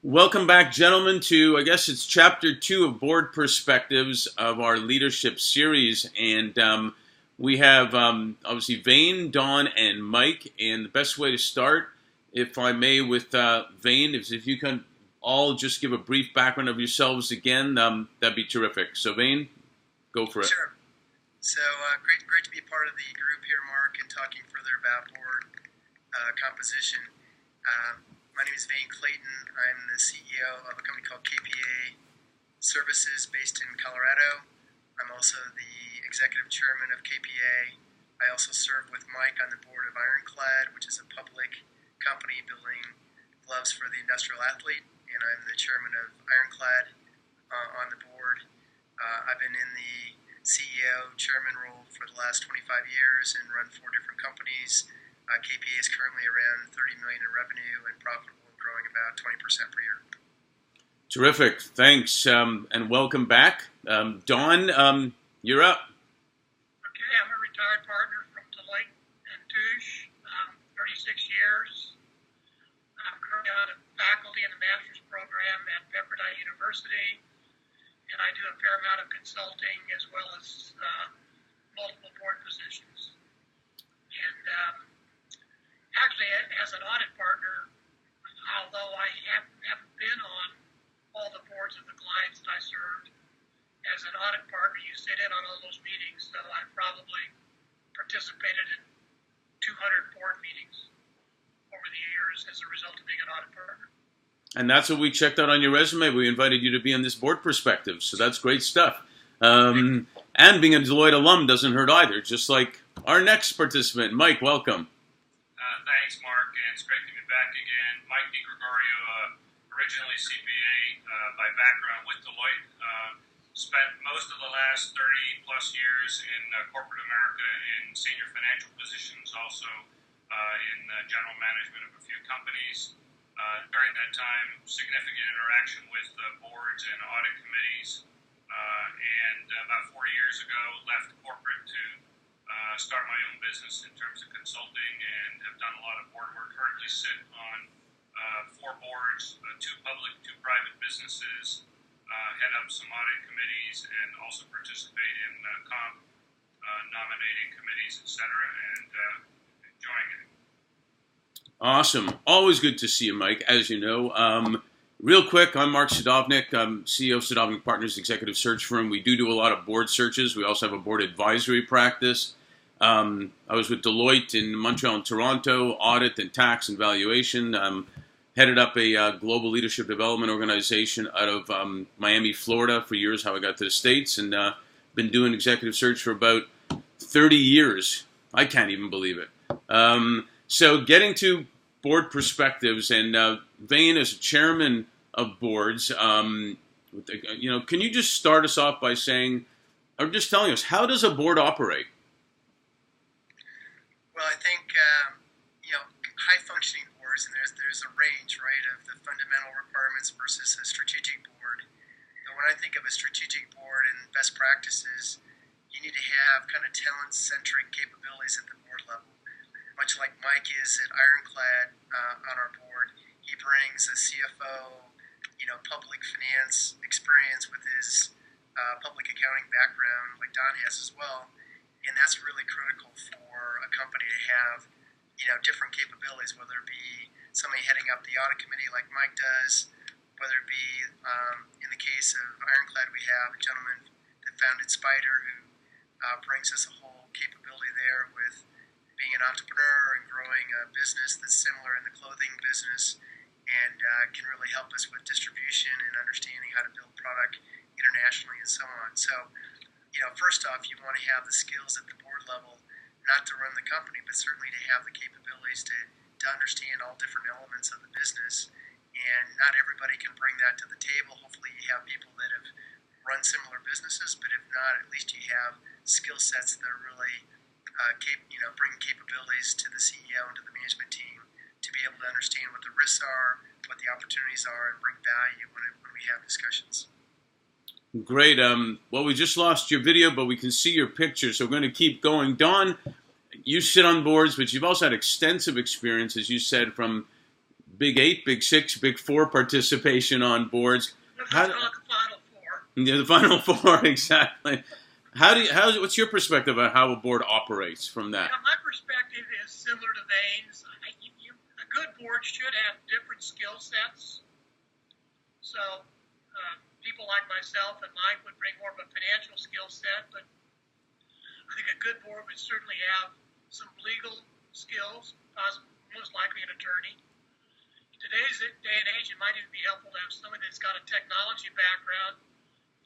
Welcome back, gentlemen, to I guess it's chapter 2 of Board Perspectives of our leadership series. And we have obviously Vane, Don, and Mike. And the best way to start, if I may, with Vane, if you can all just give a brief background of yourselves again, that'd be terrific. So, Vane, go for it. Sure. So great to be part of the group here, Mark, and talking further about board composition. My name is Vane Clayton. I'm the CEO of a company called KPA Services based in Colorado. I'm also the executive chairman of KPA. I also serve with Mike on the board of Ironclad, which is a public company building gloves for the industrial athlete, and I'm the chairman of Ironclad on the board. I've been in the CEO, chairman role for the last 25 years and run 4 different companies. KPA is currently around $30 million in revenue and profitable, growing about 20% per year. Terrific. Thanks, and welcome back. Don, you're up. Okay, I'm a retired partner from Deloitte and Touche, 36 years. I'm currently on a faculty in the master's program at Pepperdine University, and I do a fair amount of consulting as well as multiple board positions. And actually, as an audit partner, although I haven't been on all the boards of the clients that I served, as an audit partner, you sit in on all those meetings, so I've probably participated in 200 board meetings over the years as a result of being an audit partner. And that's what we checked out on your resume. We invited you to be on this Board Perspective, so that's great stuff. And being a Deloitte alum doesn't hurt either, just like our next participant. Mike, welcome. Thanks, Mark, and it's great to be back again. Mike DiGregorio, originally CPA by background with Deloitte. Spent most of the last 30-plus years in corporate America in senior financial positions, also in general management of a few companies. During that time, significant interaction with boards and audit committees. And about 4 years ago, left corporate to start my own business in terms of consulting and have done a lot of board work. Currently sit on 4 boards, 2 public, 2 private businesses, head up some audit committees, and also participate in comp nominating committees, etc., and enjoying it. Awesome. Always good to see you, Mike, as you know. Real quick, I'm Mark Sadovnick. I'm CEO of Sadovnick Partners Executive Search Firm. We do a lot of board searches. We also have a board advisory practice. I was with Deloitte in Montreal and Toronto, audit and tax and valuation. Headed up a global leadership development organization out of Miami, Florida for years, how I got to the States, and been doing executive search for about 30 years. I can't even believe it. So getting to board perspectives, and Vane as chairman of boards, can you just start us off by saying, or just telling us, how does a board operate? Well, I think high-functioning boards, and there's a range, right, of the fundamental requirements versus a strategic board. So when I think of a strategic board and best practices, you need to have kind of talent-centric capabilities at the board level. Much like Mike is at Ironclad on our board, he brings a CFO, public finance experience with his public accounting background, like Don has as well, and that's really critical for a company to have, different capabilities, whether it be somebody heading up the audit committee like Mike does, whether it be, in the case of Ironclad, we have a gentleman that founded Spider who brings us a whole capability there with being an entrepreneur and growing a business that's similar in the clothing business, and can really help us with distribution and understanding how to build product internationally and so on. So, first off, you want to have the skills at the board level, not to run the company, but certainly to have the capabilities to understand all different elements of the business. And not everybody can bring that to the table. Hopefully you have people that have run similar businesses, but if not, at least you have skill sets that are really bring capabilities to the CEO and to the management team to be able to understand what the risks are, what the opportunities are, and bring value when we have discussions. Great. Well, we just lost your video, but we can see your picture, so we're going to keep going. Don, you sit on boards, but you've also had extensive experience, as you said, from Big 8, Big 6, Big 4 participation on boards. Let's talk Final Four. Yeah, the Final Four, exactly. What's your perspective on how a board operates from that? My perspective is similar to Vane's. A good board should have different skill sets. So people like myself and Mike would bring more of a financial skill set, but I think a good board would certainly have some legal skills, most likely an attorney. In today's day and age, it might even be helpful to have somebody that's got a technology background,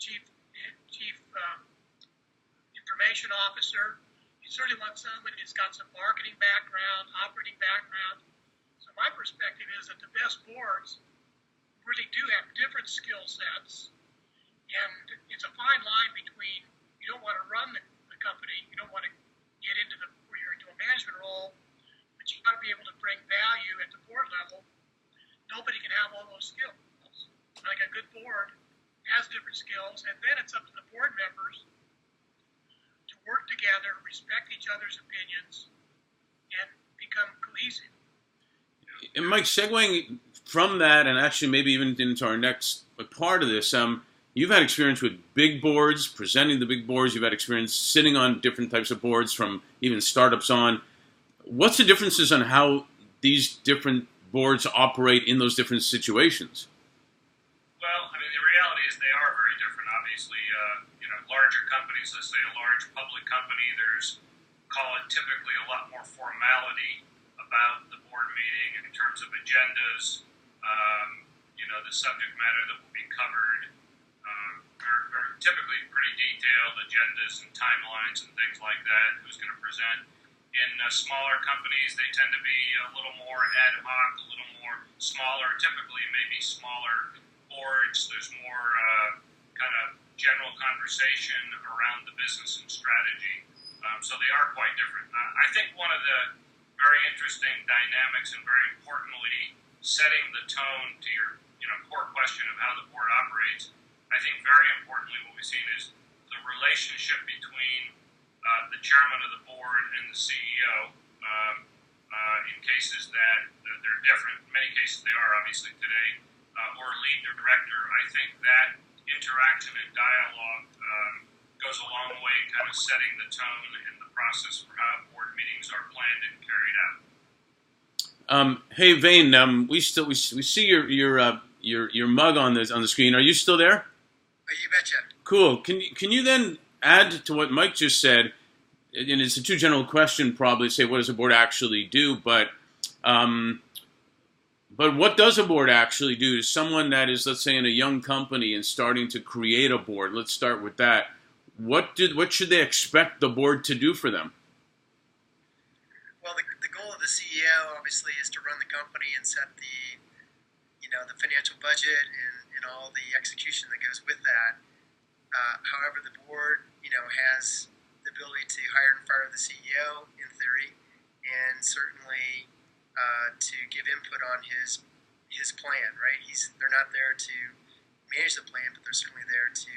chief information officer. You certainly want somebody that's got some marketing background, operating background. So my perspective is that the best boards really do have different skill sets, and it's a fine line between you don't want to run the company, you don't want to get into where you're into a management role, but you got to be able to bring value at the board level. Nobody can have all those skills. Like a good board has different skills, and then it's up to the board members to work together, respect each other's opinions, and become cohesive. And Mike, segueing from that, and actually maybe even into our next part of this, you've had experience with big boards, presenting the big boards. You've had experience sitting on different types of boards, from even startups on. What's the differences on how these different boards operate in those different situations? Well, I mean, the reality is they are very different. Obviously, larger companies, let's say a large public company, there's, call it typically a lot more formality about the board meeting in terms of agendas. The subject matter that will be covered are typically pretty detailed agendas and timelines and things like that. Who's going to present? In smaller companies, they tend to be a little more ad hoc, a little more smaller, typically maybe smaller boards. There's more kind of general conversation around the business and strategy. So they are quite different. I think one of the very interesting dynamics and very importantly setting the tone to your core question of how the board operates, I think very importantly what we've seen is the relationship between the chairman of the board and the CEO in cases that they're different. In many cases they are obviously today, or lead director. I think that interaction and dialogue goes a long way in kind of setting the tone and the process for how board meetings are planned and carried out. Hey Vane, we see your mug on the screen. Are you still there? Oh, you betcha. Cool. Can you then add to what Mike just said? And it's a too general question, probably, say what does a board actually do? But what does a board actually do to someone that is, let's say, in a young company and starting to create a board? Let's start with that. What should they expect the board to do for them? Well, the goal of the CEO obviously is to run the company and set the financial budget and all the execution that goes with that. However, the board has the ability to hire and fire the CEO in theory, and certainly to give input on his plan. Right? They're not there to manage the plan, but they're certainly there to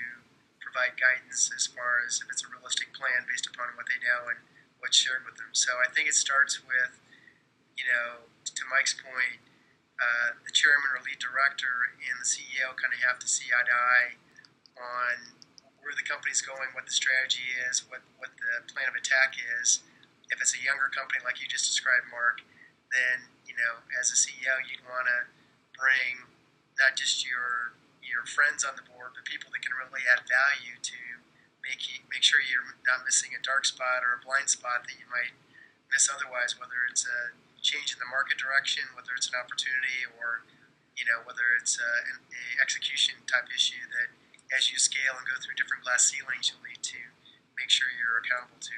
provide guidance as far as if it's a realistic plan based upon what they know and what's shared with them. So I think it starts with, to Mike's point, the chairman or lead director and the CEO kind of have to see eye to eye on where the company's going, what the strategy is, what the plan of attack is. If it's a younger company like you just described, Mark, then as a CEO you'd want to bring not just your friends on the board, but people that can really add value to make sure you're not missing a dark spot or a blind spot that you might miss otherwise, whether it's a change in the market direction, whether it's an opportunity, or whether it's an execution type issue that as you scale and go through different glass ceilings you'll need to make sure you're accountable to.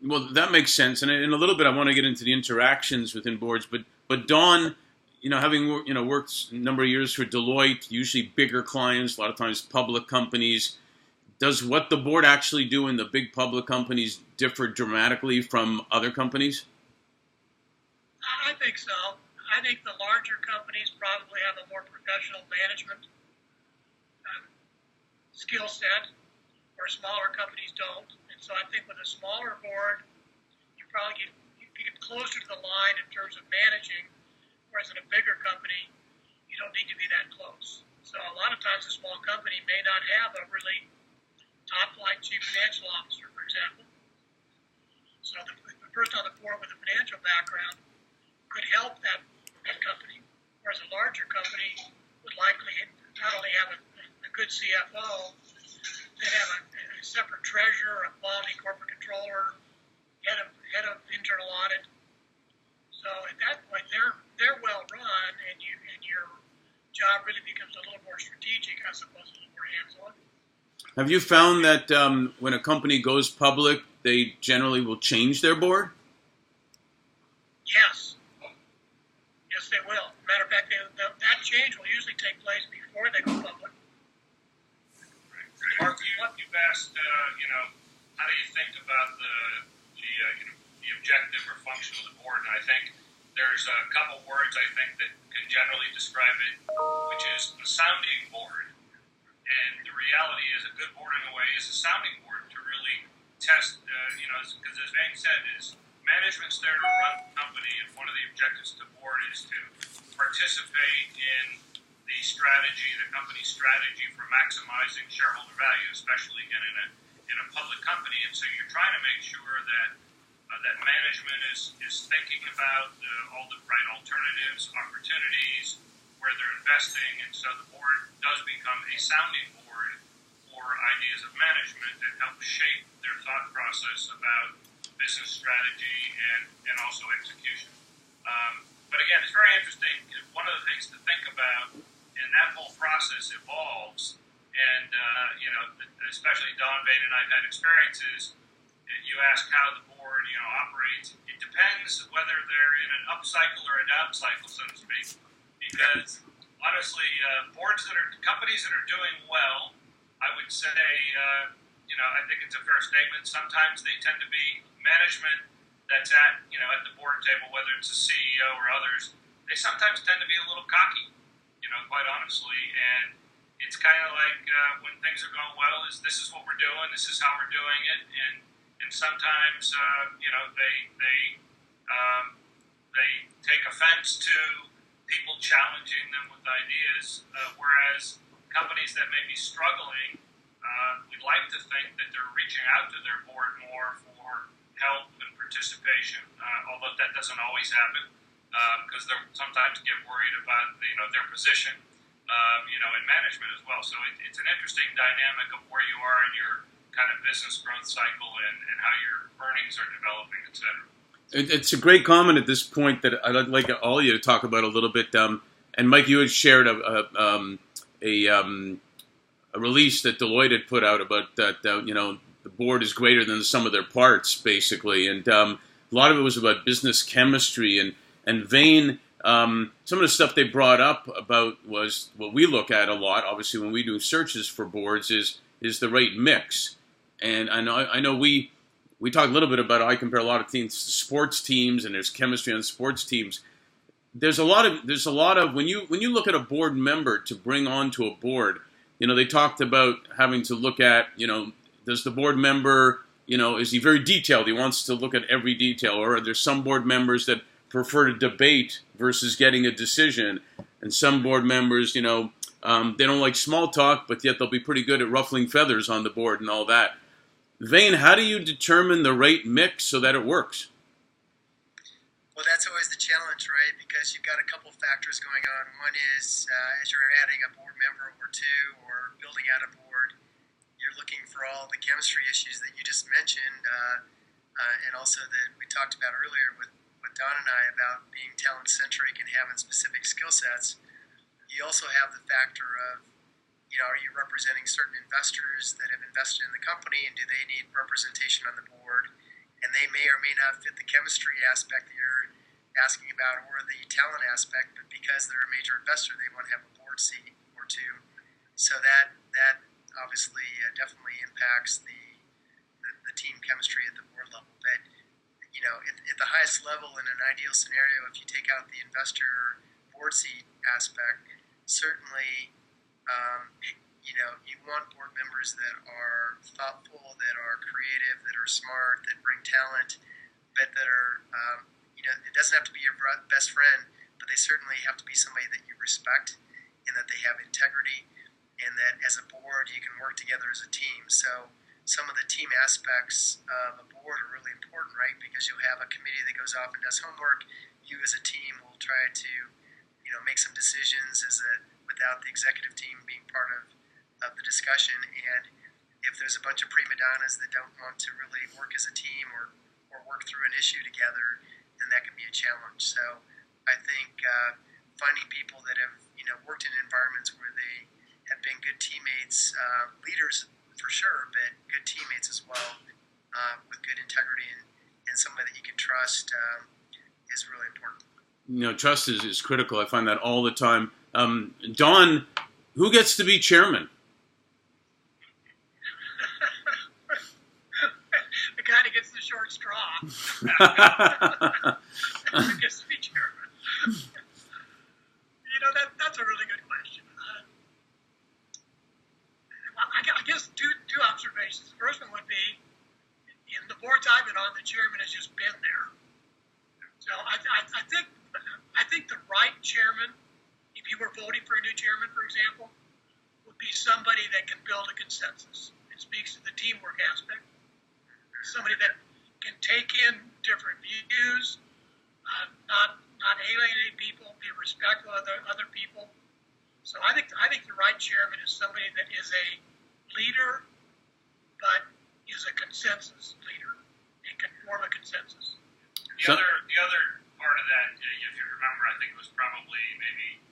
Well, that makes sense, and in a little bit I want to get into the interactions within boards, but Dawn, having worked a number of years for Deloitte, usually bigger clients, a lot of times public companies, does what the board actually do in the big public companies differ dramatically from other companies? I think so. I think the larger companies probably have a more professional management skill set, where smaller companies don't. And so I think with a smaller board, you probably get closer to the line in terms of managing, whereas in a bigger company, you don't need to be that close. So a lot of times a small company may not have a really top-line chief financial officer, for example. So the person on the board with a financial background could help that company, whereas a larger company would likely not only have a good CFO, they'd have a separate treasurer, a quality corporate controller, head of internal audit. So at that point, they're well run, and your job really becomes a little more strategic as opposed to a little more hands-on. Have you found that when a company goes public, they generally will change their board? Yes. Yes, they will. Matter of fact, that change will usually take place before they go public. Mark, you've asked, how do you think about the objective or function of the board? And I think there's a couple words I think that can generally describe it, which is a sounding board. And the reality is a good board in a way is a sounding board to really test, because as Vane said, is management's there to run the company, and one of the objectives of the board is to participate in the strategy, the company's strategy for maximizing shareholder value, especially again in a public company. And so you're trying to make sure that that management is thinking about all the right alternatives, opportunities, where they're investing, and so the board does become a sounding board for ideas of management that help shape their thought process about business strategy and also execution. But again, it's very interesting. One of the things to think about, and that whole process evolves, and especially Don, Vane, and I've had experiences. You ask how the board operates. It depends whether they're in an upcycle or a down cycle, so to speak. Because honestly, companies that are doing well, I would say, I think it's a fair statement. Sometimes they tend to be management that's at the board table, whether it's a CEO or others. They sometimes tend to be a little cocky, quite honestly. And it's kind of like when things are going well, this is what we're doing, this is how we're doing it, and sometimes they take offense to people challenging them with ideas, whereas companies that may be struggling, we'd like to think that they're reaching out to their board more for help and participation, although that doesn't always happen, because they sometimes get worried about their position, in management as well. So it's an interesting dynamic of where you are in your kind of business growth cycle and how your earnings are developing, et cetera. It's a great comment at this point that I'd like all of you to talk about a little bit. And Mike, you had shared a release that Deloitte had put out about that. The board is greater than the sum of their parts, basically, and a lot of it was about business chemistry and Vane. Some of the stuff they brought up about was what we look at a lot, obviously, when we do searches for boards is the right mix. And I know we talk a little bit about, I compare a lot of teams to sports teams, and there's chemistry on sports teams. There's a lot of when you look at a board member to bring onto a board, they talked about having to look at, does the board member, is he very detailed? He wants to look at every detail, or are there some board members that prefer to debate versus getting a decision, and some board members, they don't like small talk, but yet they'll be pretty good at ruffling feathers on the board and all that. Vane, how do you determine the right mix so that it works? Well, that's always the challenge, right? Because you've got a couple factors going on. One is as you're adding a board member or two or building out a board, you're looking for all the chemistry issues that you just mentioned, and also that we talked about earlier with Don and I about being talent-centric and having specific skill sets. You also have the factor of, are you representing certain investors that have invested in the company, and do they need representation on the board? And they may or may not fit the chemistry aspect that you're asking about, or the talent aspect, but because they're a major investor, they want to have a board seat or two. So that obviously definitely impacts the team chemistry at the board level. But at the highest level, in an ideal scenario, if you take out the investor board seat aspect, certainly you want board members that are thoughtful, that are creative, that are smart, that bring talent, but that are, it doesn't have to be your best friend, but they certainly have to be somebody that you respect and that they have integrity, and that as a board you can work together as a team. So some of the team aspects of a board are really important, right? Because you'll have a committee that goes off and does homework. You as a team will try to, make some decisions without the executive team being part of the discussion. And if there's a bunch of prima donnas that don't want to really work as a team or work through an issue together, then that can be a challenge. So I think finding people that have, worked in environments where they have been good teammates, leaders for sure, but good teammates as well, with good integrity and somebody that you can trust is really important. Trust is critical. I find that all the time. Don, who gets to be chairman? The guy that gets the short straw. Gets to be chairman. That's a really good question. I guess two observations. The first one would be, in the boards I've been on, the chairman has just been there. So I think the right chairman, if you were voting for a new chairman, for example, would be somebody that can build a consensus. It speaks to the teamwork aspect. Somebody that can take in different views, not alienate people, be respectful of other people. So I think the right chairman is somebody that is a leader, but is a consensus leader and can form a consensus. The other part of that, if you remember, I think it was probably maybe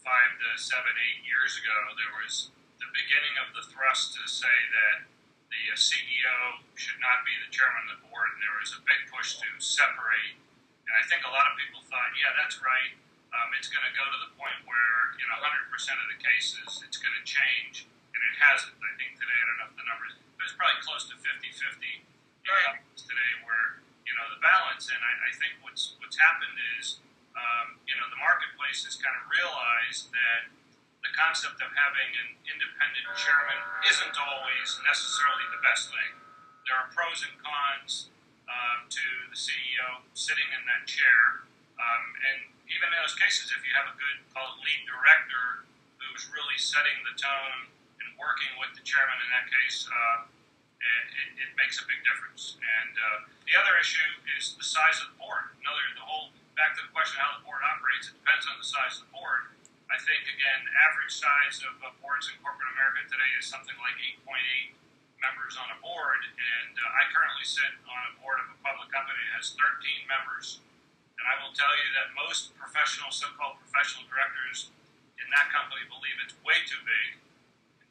5 to 7, 8 years ago, there was the beginning of the thrust to say that the CEO should not be the chairman of the board, and there was a big push to separate. And I think a lot of people thought, yeah, that's right. It's going to go to the point where, 100% of the cases, it's going to change, and it hasn't. I think today, I don't know if the numbers, but it's probably close to 50-50 today where, the balance. And I think what's happened is, the marketplace has kind of realized that the concept of having an independent chairman isn't always necessarily the best thing. There are pros and cons to the CEO sitting in that chair. And even in those cases, if you have a good, call it lead director, who's really setting the tone and working with the chairman in that case, it makes a big difference. And the other issue is the size of the board. Back to the question of how the board operates, it depends on the size of the board. I think, again, average size of boards in corporate America today is something like 8.8 members on a board, and I currently sit on a board of a public company that has 13 members. And I will tell you that most so-called professional directors in that company believe it's way too big.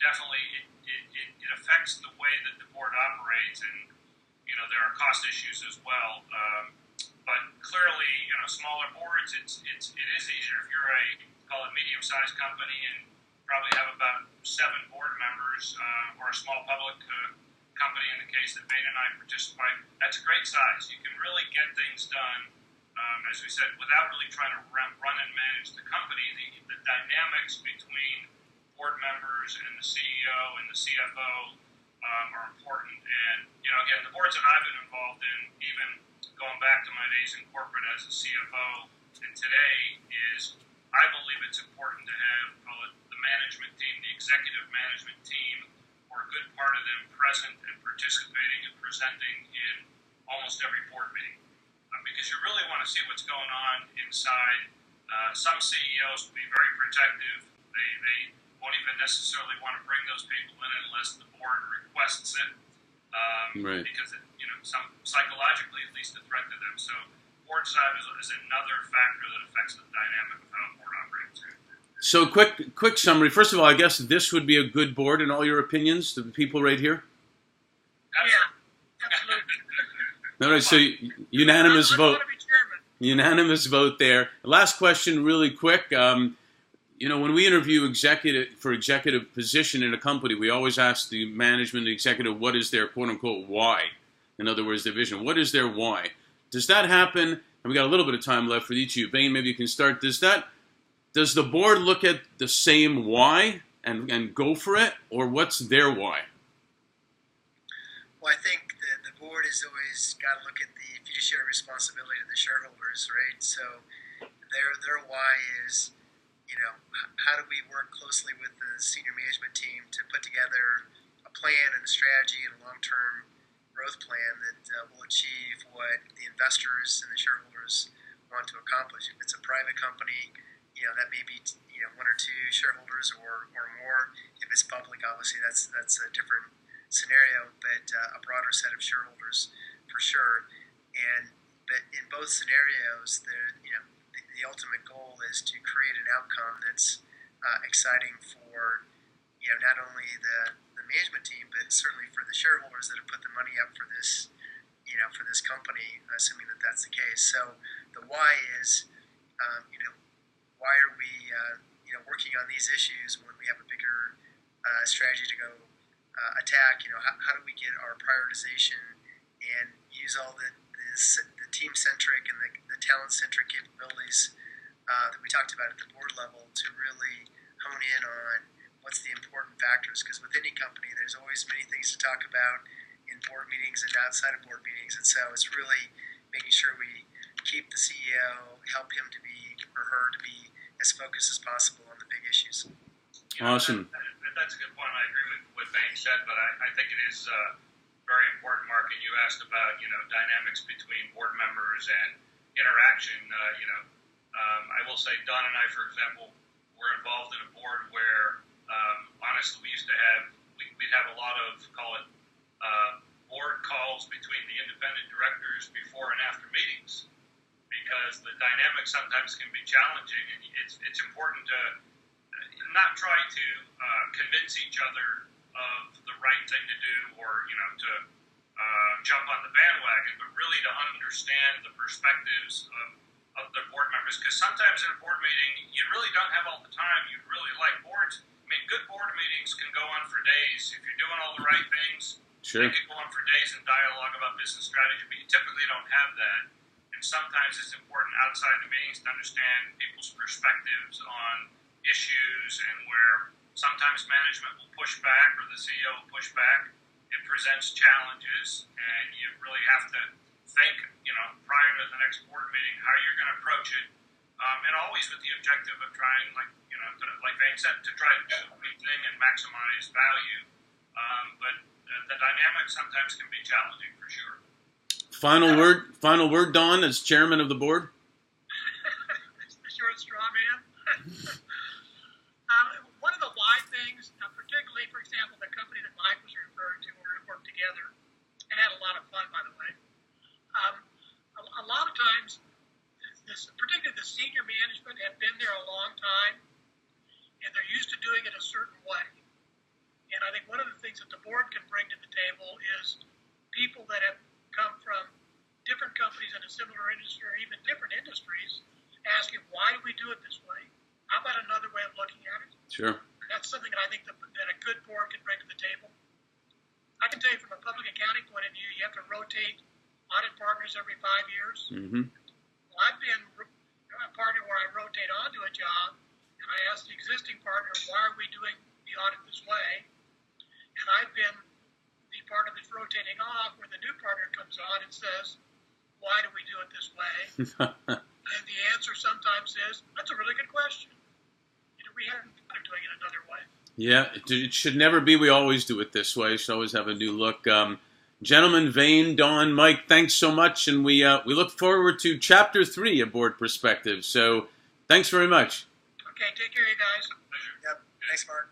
Definitely, it affects the way that the board operates, and there are cost issues as well. But clearly, smaller boards, it is easier if you're call it medium-sized company and probably have about 7 board members, or a small public company in the case that Vane and I participate. That's a great size. You can really get things done, as we said, without really trying to run and manage the company. The dynamics between board members and the CEO and the CFO are important. And, again, the boards that I've been involved in, even going back to my days in corporate as a CFO and today, is I believe it's important to have, call it, the management team, the executive management team, or a good part of them present and participating and presenting in almost every board meeting. Because you really want to see what's going on inside. Some CEOs will be very protective. They won't even necessarily want to bring those people in unless the board requests it, Right. Because some psychologically at least a threat to them. So board size is another factor that affects the dynamic of how a board operates. So quick summary. First of all, I guess this would be a good board in all your opinions, the people right here? Yeah, absolutely. All right, so unanimous vote. Unanimous vote there. Last question, really quick. When we interview executive position in a company, we always ask the management, the executive, what is their quote-unquote why? In other words, their vision. What is their why? Does that happen? And we got a little bit of time left for each of you. Vane, maybe you can start. Does the board look at the same why and go for it, or what's their why? Well, I think the board has always got to look at the fiduciary responsibility to the shareholders, right? So their why is, how do we work closely with the senior management team to put together a plan and a strategy and a long-term growth plan that will achieve what the investors and the shareholders want to accomplish. If it's a private company, that may be one or two shareholders or more. If it's public, obviously that's a different scenario, but a broader set of shareholders for sure. But in both scenarios, the ultimate goal is to create an outcome that's exciting for not only the management team, but certainly for the shareholders that have put the money up for this for this company, assuming that that's the case. So the why is, why are we working on these issues when we have a bigger strategy to go attack? How do we get our prioritization and use all the team-centric and the talent-centric capabilities that we talked about at the board level to really hone in on what's the important factors? Because with any company, there's always many things to talk about in board meetings and outside of board meetings, and so it's really making sure we keep the CEO, help him to be, or her to be, as focused as possible on the big issues. Awesome. That's a good point. I agree with what Vane said, but I think it is very important, Mark. And you asked about dynamics between board members and interaction. I will say Don and I, for example, were involved in a board where honestly we'd have a lot of, call it, board calls between the independent directors before and after meetings, because the dynamics sometimes can be challenging, and it's important to not try to convince each other of the right thing to do, or to jump on the bandwagon, but really to understand the perspectives of the board members, because sometimes in a board meeting you really don't have all the time you'd really like. Boards, good board meetings can go on for days if you're doing all the right things. Sure. They could go on for days in dialogue about business strategy, but you typically don't have that. And sometimes it's important outside the meetings to understand people's perspectives on issues, and where sometimes management will push back or the CEO will push back. It presents challenges, and you really have to think, prior to the next board meeting, how you're going to approach it, and always with the objective of trying, like Vane said, to try to do the right thing and maximize value. But the dynamics sometimes can be challenging, for sure. Final word, Don, as chairman of the board. The short straw man. One of the why things, particularly, for example, the company that Mike was referring to, where we worked together and had a lot of fun, by the way. A lot of times, particularly the senior management, have been there a long time, and they're used to doing it a certain way. And I think one of the things that the board can bring to the table is people that have come from different companies in a similar industry, or even different industries, asking, why do we do it this way? How about another way of looking at it? Sure. That's something that I think that a good board can bring to the table. I can tell you from a public accounting point of view, you have to rotate audit partners every 5 years. Mm-hmm. Well, I've been a partner where I rotate onto a job, and I ask the existing partner, why are we doing the audit this way? And I've been the partner that's rotating off, where the new partner comes on and says, why do we do it this way? And the answer sometimes is, that's a really good question. We haven't thought of doing it another way. Yeah, it should never be we always do it this way. It should always have a new look. Gentlemen, Vane, Don, Mike, thanks so much, and we look forward to Chapter 3 of Board Perspective. So thanks very much. Okay, take care, you guys. Yep, thanks, Mark.